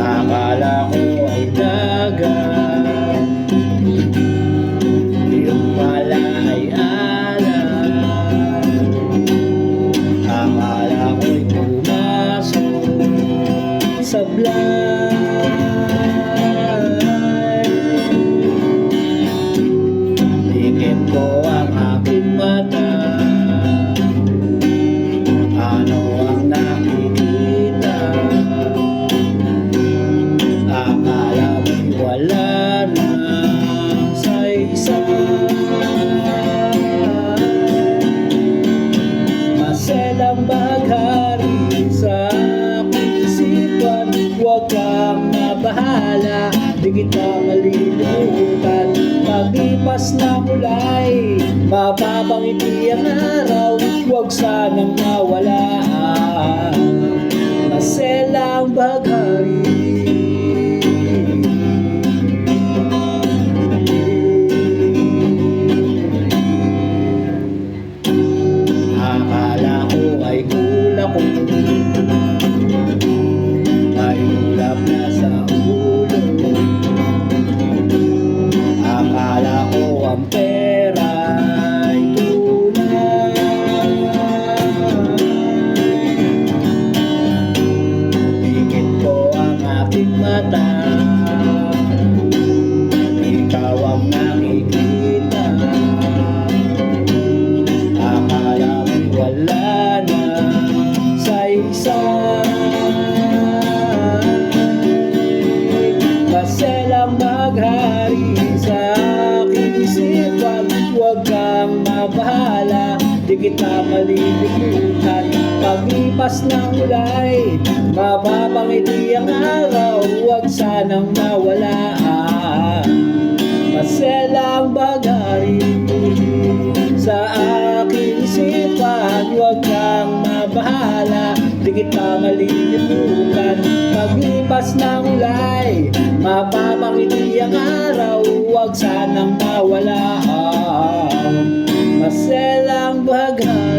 Akala ko ay dagat, yung pala ay alam. Akala ko'y pumasok sa blind. Tingin ko ang aking mata, ano ang nakikita? Akala mo'y wala na saysay. Maselang baghari sa aking isipan, huwag kang mabahala, di kita malilimutan. Paglipas ng ulay, mapapangiti ang araw, huwag sanang mawala. Maselang baghari. Akala ko ay kulak ko, ay ulap na sa ulo. Akala ko ang pera ay tunay. Tingin ko ang aking mata, ikaw ang nakikita. Akala mo'y wala na saysay. Maselang maghari sa aking isipan, huwag kang mabahala, di kita malilimutan. Paglipas ng ulay, mapapangiti ang araw, huwag sanang mawala. Maselang baghari sa aking isipan, huwag kang mabahala, di kita malilimutan. Paglipas ng ulay, mapapangiti ang araw, huwag sanang mawala. Maselang baghari.